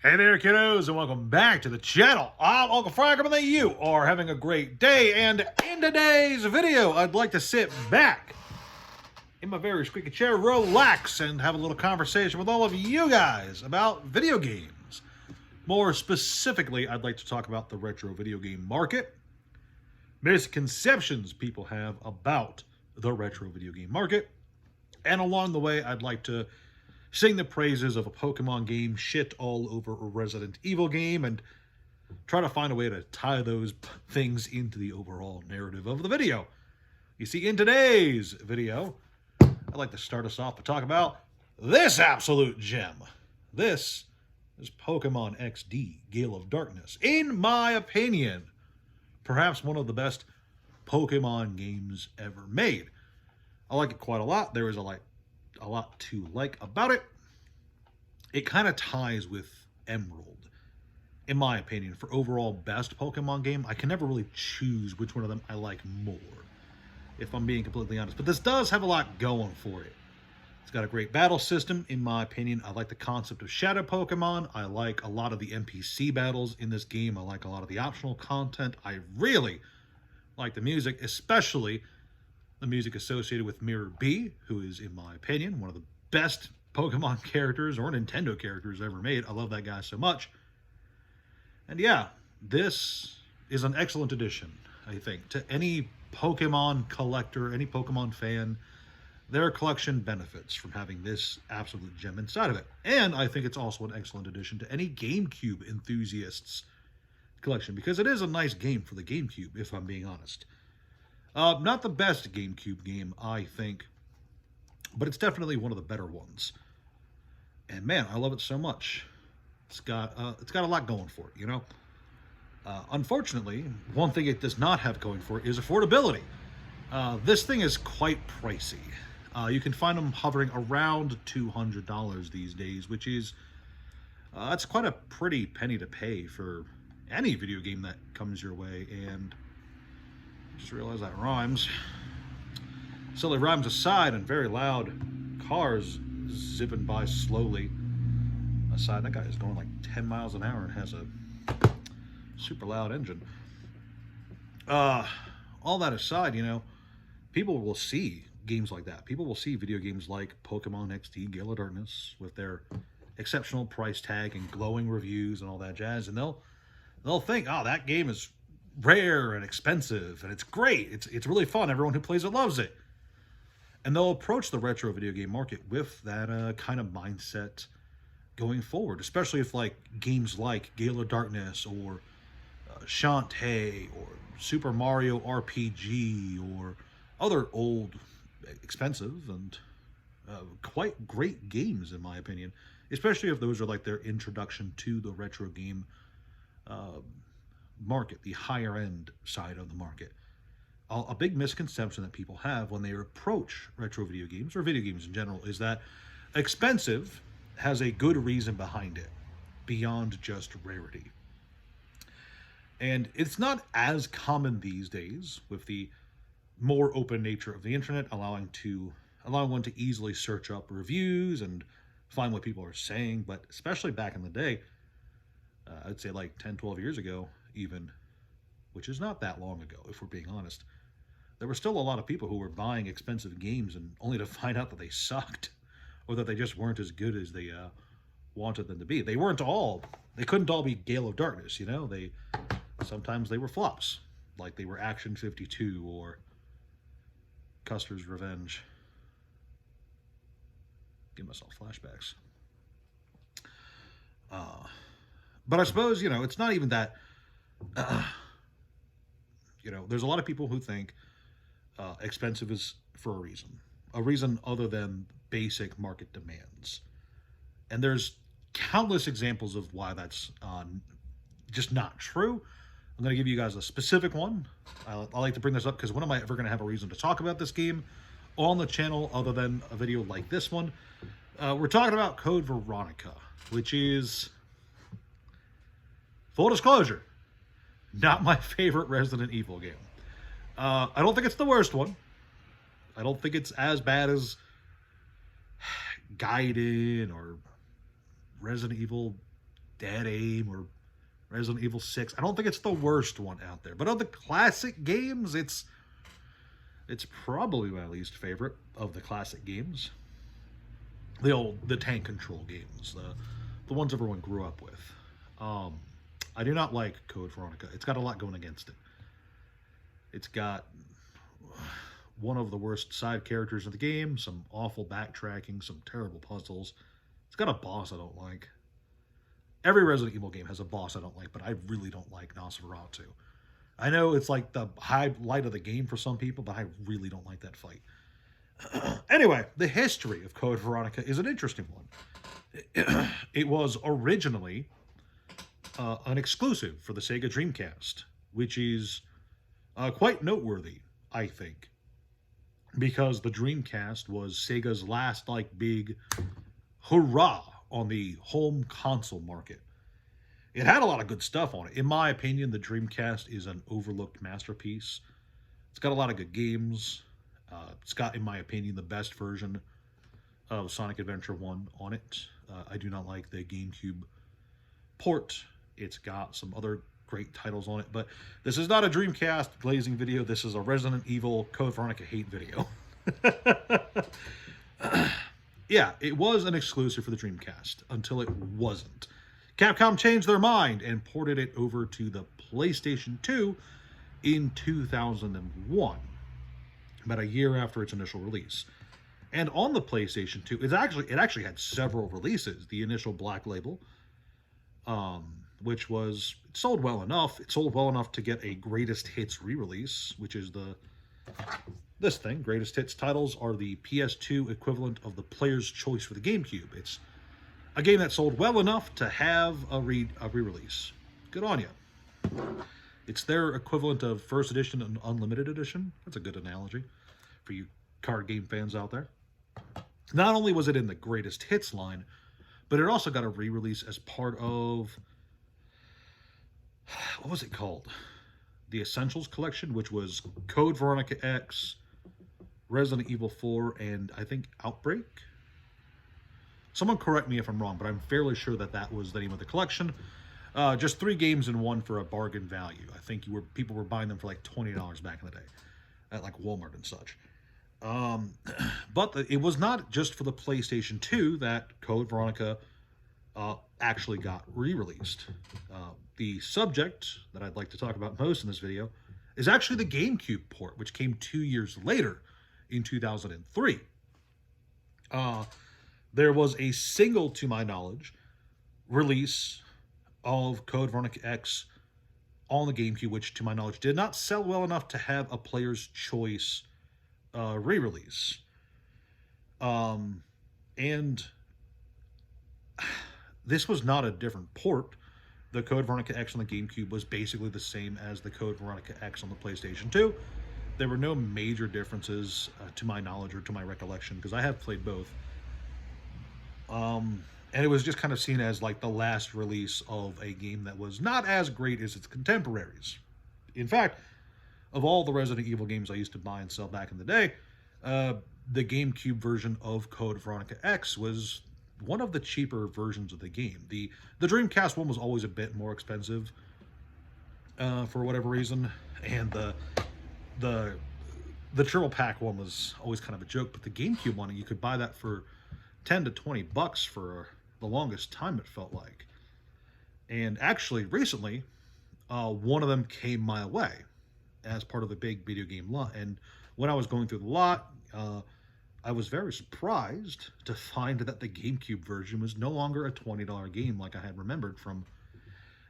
Hey there, kiddos, and welcome back to the channel. I'm Uncle Frank, and you are having a great day. And in today's video, I'd like to sit back in my very squeaky chair, relax, and have a little conversation with all of you guys about video games. More specifically, I'd like to talk about the retro video game market, misconceptions people have about the retro video game market, and along the way, I'd like to sing the praises of a Pokemon game, shit all over a Resident Evil game, and try to find a way to tie those things into the overall narrative of the video. You see, in today's video, I'd like to start us off to talk about this absolute gem. This is Pokemon XD, Gale of Darkness. In my opinion, perhaps one of the best Pokemon games ever made. I like it quite a lot. There is a lot to like about it. It kind of ties with Emerald, in my opinion, for overall best Pokemon game. I can never really choose which one of them I like more, if I'm being completely honest. But this does have a lot going for it. It's got a great battle system, in my opinion. I like the concept of Shadow Pokemon. I like a lot of the NPC battles in this game. I like a lot of the optional content. I really like the music, especially the music associated with Mirror B, who is, in my opinion, one of the best Pokemon characters or Nintendo characters ever made. I love that guy so much. And yeah, this is an excellent addition, I think, to any Pokemon collector, any Pokemon fan. Their collection benefits from having this absolute gem inside of it. And I think it's also an excellent addition to any GameCube enthusiasts' collection, because it is a nice game for the GameCube, if I'm being honest. Not the best GameCube game, I think, but it's definitely one of the better ones. And man, I love it so much. It's got a lot going for it, you know. Unfortunately, one thing it does not have going for it is affordability. This thing is quite pricey. You can find them hovering around $200 these days, which is that's quite a pretty penny to pay for any video game that comes your way. And just realized that rhymes. Silly rhymes aside, and very loud cars zipping by slowly aside. That guy is going like 10 miles an hour and has a super loud engine. All that aside, you know, people will see games like that. People will see video games like Pokemon XD, Gale of Darkness, with their exceptional price tag and glowing reviews and all that jazz, and they'll think, oh, that game is rare and expensive and it's great, it's really fun, everyone who plays it loves it. And they'll approach the retro video game market with that kind of mindset going forward, especially if like games like Gale of Darkness or Shantae or Super Mario RPG or other old, expensive, and quite great games, in my opinion, especially if those are like their introduction to the retro game market, the higher end side of the market. A big misconception that people have when they approach retro video games, or video games in general, is that expensive has a good reason behind it, beyond just rarity. And it's not as common these days, with the more open nature of the internet, allowing one to easily search up reviews and find what people are saying. But especially back in the day, I'd say like 10, 12 years ago even, which is not that long ago, if we're being honest, there were still a lot of people who were buying expensive games and only to find out that they sucked, or that they just weren't as good as they wanted them to be. They couldn't all be Gale of Darkness, you know? Sometimes they were flops, like they were Action 52 or Custer's Revenge. Give myself flashbacks. But I suppose, you know, it's not even that, you know, there's a lot of people who think expensive is for a reason other than basic market demands. And there's countless examples of why that's just not true. I'm going to give you guys a specific one. I like to bring this up because when am I ever going to have a reason to talk about this game on the channel other than a video like this one? We're talking about Code Veronica, which is, full disclosure, not my favorite Resident Evil game. I don't think it's the worst one. I don't think it's as bad as Gaiden or Resident Evil Dead Aim or Resident Evil 6. I don't think it's the worst one out there. But of the classic games, it's probably my least favorite of the classic games. The tank control games, the ones everyone grew up with. I do not like Code Veronica. It's got a lot going against it. It's got one of the worst side characters in the game, some awful backtracking, some terrible puzzles. It's got a boss I don't like. Every Resident Evil game has a boss I don't like, but I really don't like Nosferatu. I know it's like the highlight of the game for some people, but I really don't like that fight. Anyway, the history of Code Veronica is an interesting one. It was originally an exclusive for the Sega Dreamcast, which is quite noteworthy, I think, because the Dreamcast was Sega's last big hurrah on the home console market. It had a lot of good stuff on it. In my opinion, the Dreamcast is an overlooked masterpiece. It's got a lot of good games. It's got, in my opinion, the best version of Sonic Adventure 1 on it. I do not like the GameCube port. It's got some other great titles on it, but this is not a Dreamcast glazing video. This is a Resident Evil Code Veronica hate video. Yeah, it was an exclusive for the Dreamcast until it wasn't. Capcom changed their mind and ported it over to the PlayStation 2 in 2001, about a year after its initial release. And on the PlayStation 2, it actually had several releases. The initial Black Label, which was, it sold well enough. It sold well enough to get a Greatest Hits re-release, which is this thing. Greatest Hits titles are the PS2 equivalent of the Player's Choice for the GameCube. It's a game that sold well enough to have a re-release. Good on you. It's their equivalent of First Edition and Unlimited Edition. That's a good analogy for you card game fans out there. Not only was it in the Greatest Hits line, but it also got a re-release as part of, what was it called? The Essentials Collection, which was Code Veronica X, Resident Evil 4, and I think Outbreak. Someone correct me if I'm wrong, but I'm fairly sure that was the name of the collection. Just 3 games in one for a bargain value. I think people were buying them for like $20 back in the day at like Walmart and such. But it was not just for the PlayStation 2 that Code Veronica actually got re-released. The subject that I'd like to talk about most in this video is actually the GameCube port, which came 2 years later in 2003. There was a single, to my knowledge, release of Code Veronica X on the GameCube, which, to my knowledge, did not sell well enough to have a Player's Choice re-release. And this was not a different port. The Code Veronica X on the GameCube was basically the same as the Code Veronica X on the PlayStation 2. There were no major differences, to my knowledge or to my recollection, because I have played both. And it was just kind of seen as like the last release of a game that was not as great as its contemporaries. In fact, of all the Resident Evil games I used to buy and sell back in the day, the GameCube version of Code Veronica X was one of the cheaper versions of the game. The Dreamcast one was always a bit more expensive for whatever reason, and the Triple Pack one was always kind of a joke, but the GameCube one, you could buy that for $10 to $20 for the longest time, it felt like. And actually, recently, one of them came my way as part of a big video game lot. And when I was going through the lot, I was very surprised to find that the GameCube version was no longer a $20 game like I had remembered from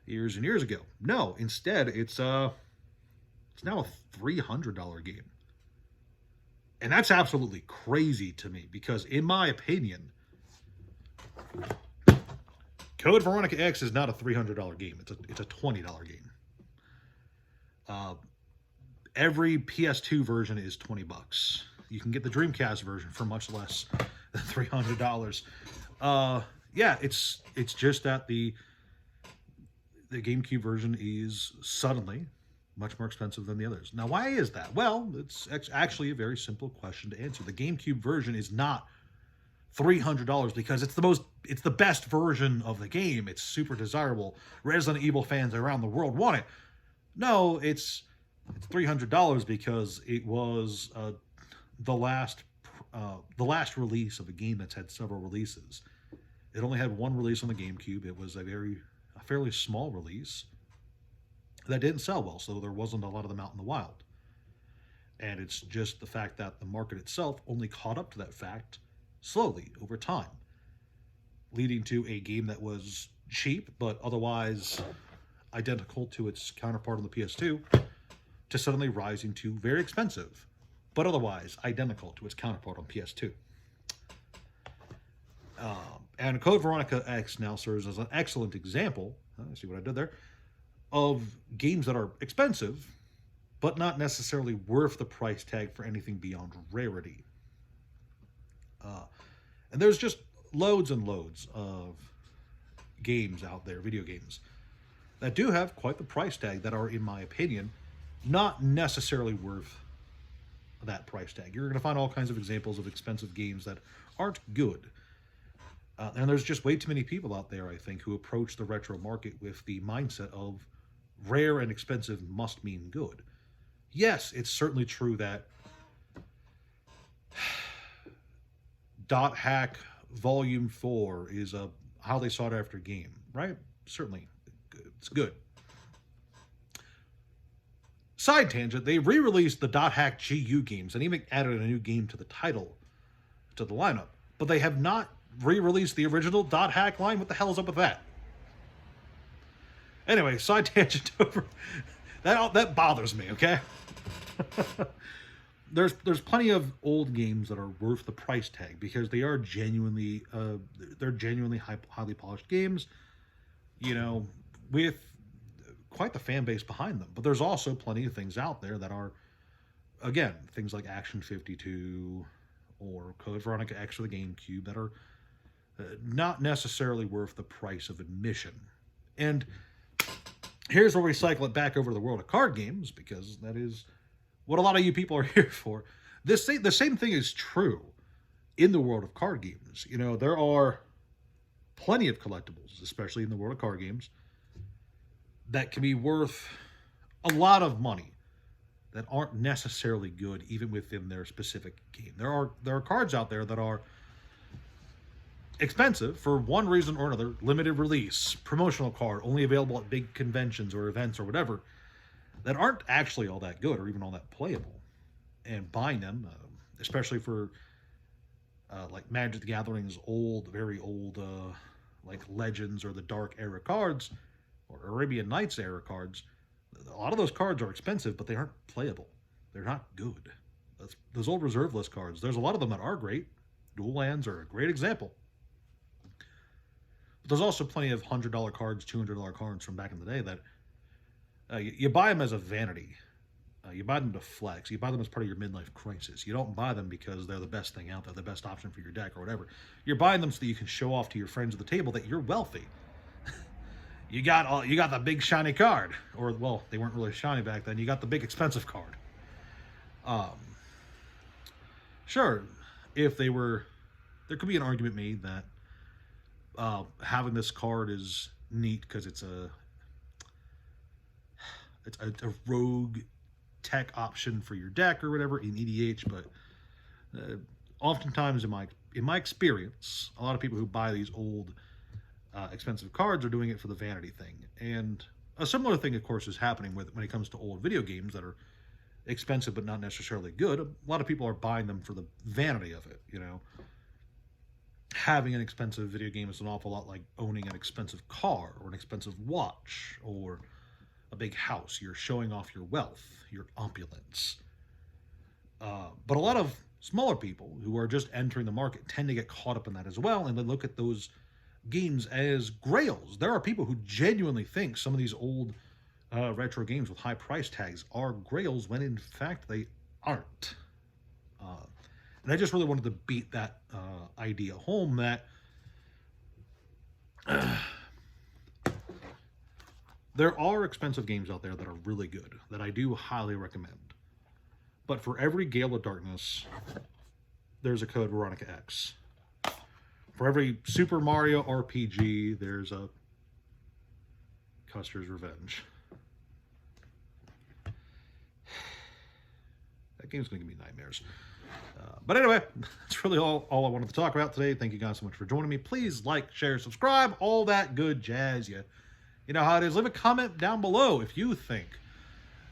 years and years ago. No, instead, it's now a $300 game. And that's absolutely crazy to me, because in my opinion, Code Veronica X is not a $300 game. It's a $20 game. Every PS2 version is $20. You can get the Dreamcast version for much less than $300. Yeah, it's just that the GameCube version is suddenly much more expensive than the others. Now, why is that? Well, it's actually a very simple question to answer. The GameCube version is not $300 because it's the best version of the game. It's super desirable. Resident Evil fans around the world want it. No, it's $300 because it was the last release of a game that's had several releases. It only had one release on the GameCube. It was a fairly small release that didn't sell well, so there wasn't a lot of them out in the wild. And it's just the fact that the market itself only caught up to that fact slowly over time, leading to a game that was cheap but otherwise identical to its counterpart on the PS2 to suddenly rising to very expensive but otherwise identical to its counterpart on PS2. And Code Veronica X now serves as an excellent example, see what I did there, of games that are expensive but not necessarily worth the price tag for anything beyond rarity. And there's just loads and loads of games out there, video games, that do have quite the price tag that are, in my opinion, not necessarily worth that price tag. You're going to find all kinds of examples of expensive games that aren't good. And there's just way too many people out there, I think, who approach the retro market with the mindset of rare and expensive must mean good. Yes, it's certainly true that Dot Hack Volume 4 is a highly sought after game, right? Certainly, it's good. Side tangent, they re-released the Dot Hack GU games and even added a new game to the title, to the lineup. But they have not re-released the original Dot Hack line. What the hell is up with that? Anyway, side tangent over. That bothers me, okay? There's plenty of old games that are worth the price tag because they are genuinely highly polished games, with quite the fan base behind them. But there's also plenty of things out there that are, again, things like Action 52 or Code Veronica X for the GameCube that are not necessarily worth the price of admission. And here's where we cycle it back over to the world of card games, because that is what a lot of you people are here for. The same thing is true in the world of card games. There are plenty of collectibles, especially in the world of card games, that can be worth a lot of money that aren't necessarily good even within their specific game. There are cards out there that are expensive for one reason or another, limited release, promotional card, only available at big conventions or events or whatever, that aren't actually all that good or even all that playable. And buying them, especially for like Magic the Gathering's very old, like Legends or the Dark era cards, or Arabian Nights era cards, a lot of those cards are expensive, but they aren't playable. They're not good. Those old reserve list cards, there's a lot of them that are great. Dual lands are a great example. But there's also plenty of $100 cards, $200 cards from back in the day that you buy them as a vanity. You buy them to flex. You buy them as part of your midlife crisis. You don't buy them because they're the best thing out there, the best option for your deck or whatever. You're buying them so that you can show off to your friends at the table that you're wealthy. You got the big shiny card, or well, they weren't really shiny back then. You got the big expensive card. Sure, if they were, there could be an argument made that having this card is neat because it's a rogue tech option for your deck or whatever in EDH, but oftentimes in my experience, a lot of people who buy these old expensive cards are doing it for the vanity thing. And a similar thing, of course, is happening when it comes to old video games that are expensive but not necessarily good. A lot of people are buying them for the vanity of it. Having an expensive video game is an awful lot like owning an expensive car or an expensive watch or a big house. You're showing off your wealth, your opulence. But a lot of smaller people who are just entering the market tend to get caught up in that as well, and they look at those games as grails. There are people who genuinely think some of these old retro games with high price tags are grails when in fact they aren't. And I just really wanted to beat that idea home that there are expensive games out there that are really good, that I do highly recommend. But for every Gale of Darkness, there's a Code Veronica X. For every Super Mario RPG, there's a Custer's Revenge. That game's going to give me nightmares. But anyway, that's really all I wanted to talk about today. Thank you guys so much for joining me. Please like, share, subscribe, all that good jazz. You know how it is. Leave a comment down below if you think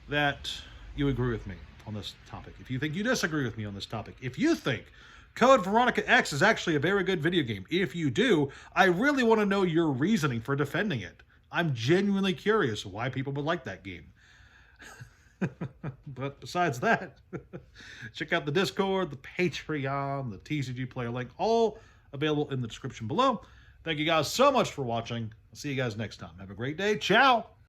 that you agree with me on this topic. If you think you disagree with me on this topic. If you think Code Veronica X is actually a very good video game. If you do, I really want to know your reasoning for defending it. I'm genuinely curious why people would like that game. But besides that, check out the Discord, the Patreon, the TCG player link, all available in the description below. Thank you guys so much for watching. I'll see you guys next time. Have a great day. Ciao.